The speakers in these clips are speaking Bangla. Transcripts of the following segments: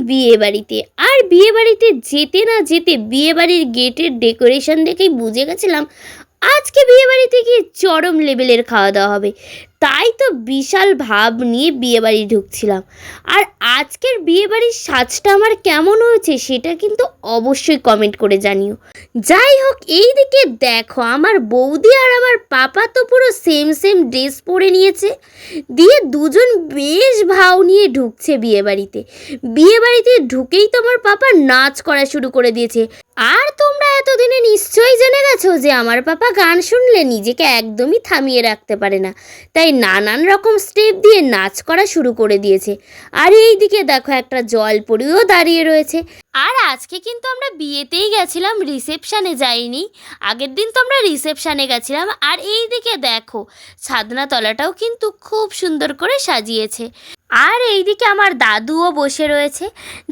বিয়েবাড়িতে। আর বিয়েবাড়িতে যেতে না যেতে বিয়েবাড়ির গেটের ডেকোরেশন দেখেই বুঝে গেছিলাম আজকে বিয়েবাড়িতে গিয়ে চরম লেভেলের খাওয়া দাওয়া হবে। তাই তো বিশাল ভাব নিয়ে বিয়েবাড়ি ঢুকছিলাম। আর আজকের বিয়েবাড়ির সাজটা আমার কেমন হয়েছে সেটা কিন্তু অবশ্যই কমেন্ট করে জানিও। যাই হোক, এই দিকে দেখো আমার বৌদি আর আমার পাপা তো পুরো সেম সেম ড্রেস পরে নিয়েছে, দিয়ে দুজন বেশ ভাও নিয়ে ঢুকছে বিয়েবাড়িতে। বিয়েবাড়িতে ঢুকেই তো আমার পাপা নাচ করা শুরু করে দিয়েছে। আর তোমরা এতদিনে নিশ্চয়ই জেনে গেছো যে আমার পাপা গান শুনলে নিজেকে একদমই থামিয়ে রাখতে পারে না, তাই নানান রকম স্টেপ দিয়ে নাচ করা শুরু করে দিয়েছে। আর এই দিকে দেখো একটা জলপরিও দাঁড়িয়ে রয়েছে। আর আজকে কিন্তু আমরা বিয়েতেই গেছিলাম, রিসেপশানে যাইনি। আগের দিন তো আমরা রিসেপশানে গেছিলাম। আর এই দিকে দেখো ছাদনাতলাটাও কিন্তু খুব সুন্দর করে সাজিয়েছে। আর এইদিকে আমার দাদুও বসে রয়েছে।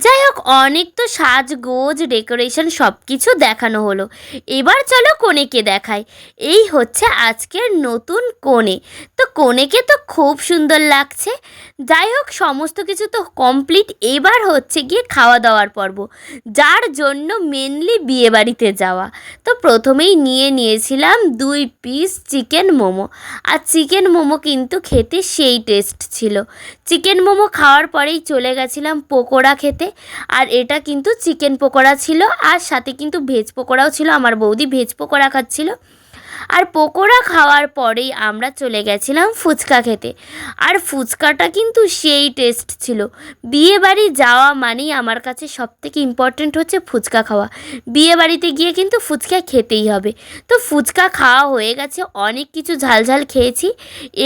যাই হোক, অনেক তো সাজগোজ ডেকোরেশন সব কিছু দেখানো হলো। এবার চলো কনেকে দেখাই। এই হচ্ছে আজকের নতুন কনে। তো কনেকে তো খুব সুন্দর লাগছে। যাই হোক, সমস্ত কিছু তো কমপ্লিট। এবার হচ্ছে গিয়ে খাওয়া দাওয়ার পর্ব, যার জন্য মেনলি বিয়েবাড়িতে যাওয়া। তো প্রথমেই নিয়েছিলাম 2 পিস চিকেন মোমো। আর চিকেন মোমো কিন্তু খেতে সেই টেস্ট ছিল। চিকেন মোমো খাওয়ার পরেই চলে গেছিলাম পকোড়া খেতে। আর এটা কিন্তু চিকেন পকোড়া ছিল, আর সাথে কিন্তু ভেজ পকোড়াও ছিল। আমার বৌদি ভেজ পকোড়া খাচ্ছিল। আর পকোড়া খাওয়ার পরেই আমরা চলে গেছিলাম ফুচকা খেতে। আর ফুচকাটা কিন্তু সেই টেস্ট ছিল। বিয়েবাড়ি যাওয়া মানেই আমার কাছে সবথেকে ইম্পর্ট্যান্ট হচ্ছে ফুচকা খাওয়া। বিয়েবাড়িতে গিয়ে কিন্তু ফুচকা খেতেই হবে। তো ফুচকা খাওয়া হয়ে গেছে, অনেক কিছু ঝালঝাল খেয়েছি।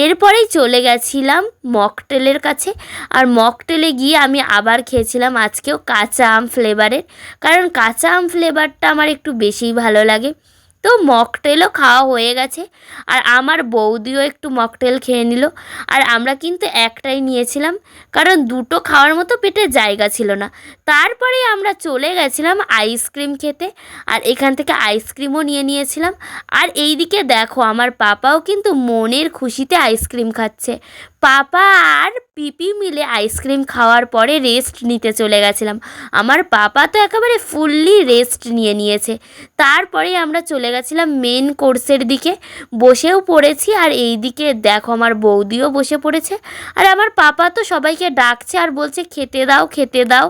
এরপরেই চলে গেছিলাম মকটেলের কাছে। আর মকটেলে গিয়ে আমি আবার খেয়েছিলাম আজকেও কাঁচা আম ফ্লেভারের, কারণ কাঁচা আম ফ্লেভারটা আমার একটু বেশিই ভালো লাগে। তো মকটেলও খাওয়া হয়ে গেছে। আর আমার বৌদিও একটু মকটেল খেয়ে নিল। আর আমরা কিন্তু একটাই নিয়েছিলাম, কারণ দুটো খাওয়ার মতো পেটে জায়গা ছিল না। তারপরে আমরা চলে গেছিলাম আইসক্রিম খেতে। আর এখান থেকে আইসক্রিমও নিয়েছিলাম। আর এই দিকে দেখো আমার পাপাও কিন্তু মনের খুশিতে আইসক্রিম খাচ্ছে। পাপা আর পিপি মিলে আইসক্রিম খাওয়ার পরে রেস্ট নিতে চলে গেছিলাম। আমার পাপা তো একেবারে ফুললি রেস্ট নিয়েছে। তারপরে আমরা চলে গেছিলাম মেন কোর্সের দিকে, বসেও পড়েছি। আর এই দিকে দেখো আমার বৌদিও বসে পড়েছে। আর আমার পাপা তো সবাইকে ডাকছে আর বলছে খেতে দাও খেতে দাও।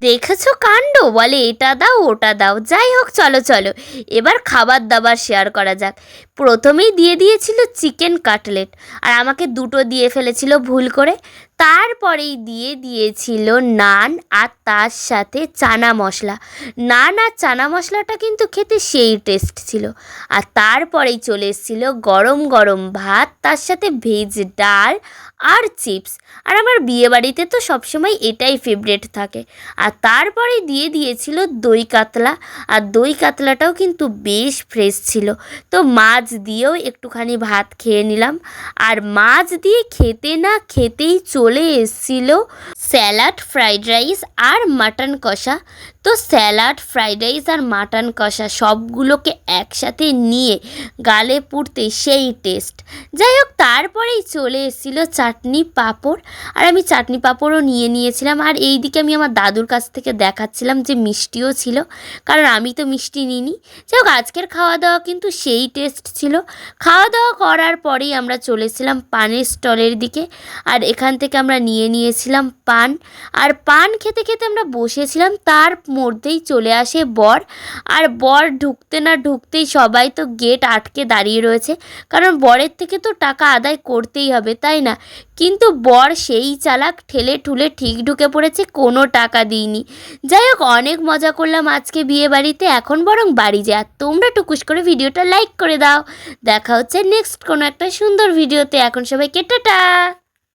দেখেছো কাণ্ড, বলে এটা দাও ওটা দাও। যাই হোক, চলো এবার খাবার দাবার শেয়ার করা যাক। প্রথমেই দিয়েছিল চিকেন কাটলেট, আর আমাকে দুটো দিয়ে ফেলেছিল ভুল করে। তারপরেই দিয়েছিল নান, আর তার সাথে চানা মশলা। নান আর চানা মশলাটা কিন্তু খেতে সেই টেস্ট ছিল। আর তারপরেই চলে এসেছিল গরম গরম ভাত, তার সাথে ভেজ ডাল আর চিপস। আর আমার বিয়েবাড়িতে তো সবসময় এটাই ফেভারিট থাকে। আর তারপরে দিয়েছিল দই কাতলা। আর দই কাতলাটাও কিন্তু বেশ ফ্রেশ ছিল। তো মাছ দিয়েও একটুখানি ভাত খেয়ে নিলাম। আর মাছ দিয়ে খেতে না খেতেই চলে এসেছিল স্যালাড, ফ্রাইড রাইস আর মাটন কষা। তো স্যালাড, ফ্রাইড রাইস আর মাটন কষা সবগুলোকে একসাথে নিয়ে গালে পুড়তে সেই টেস্ট। যাই হোক, তারপরেই চলে এসেছিলো চাটনি পাঁপড়। আর আমি চাটনি পাঁপড়ও নিয়েছিলাম। আর এই দিকে আমি আমার দাদুর কাছ থেকে দেখাচ্ছিলাম যে মিষ্টিও ছিল, কারণ আমি তো মিষ্টি নিইনি। যাই হোক, আজকের খাওয়া দাওয়া কিন্তু সেই টেস্ট ছিল। খাওয়া দাওয়া করার পরেই আমরা চলে এসেছিলাম পানের স্টলের দিকে। আর এখান থেকে আমরা নিয়েছিলাম পান। আর পান খেতে খেতে আমরা বসেছিলাম। তার মধ্যেই চলে আসে বর। আর বর ঢুকতে না ঢুকতেই সবাই তো গেট আটকে দাঁড়িয়ে রয়েছে, কারণ বরের থেকে তো টাকা আদায় করতেই হবে, তাই না? কিন্তু বর সেই চালাক, ঠেলে ঠুলে ঠিক ঢুকে পড়েছে, কোনো টাকা দিইনি। যাই হোক, অনেক মজা করলাম আজকে বিয়ে বাড়িতে। এখন বরং বাড়ি যায়। আর তোমরা টুকুস করে ভিডিওটা লাইক করে দাও। দেখা হচ্ছে নেক্সট কোনো একটা সুন্দর ভিডিওতে। এখন সবাইকে টাটা।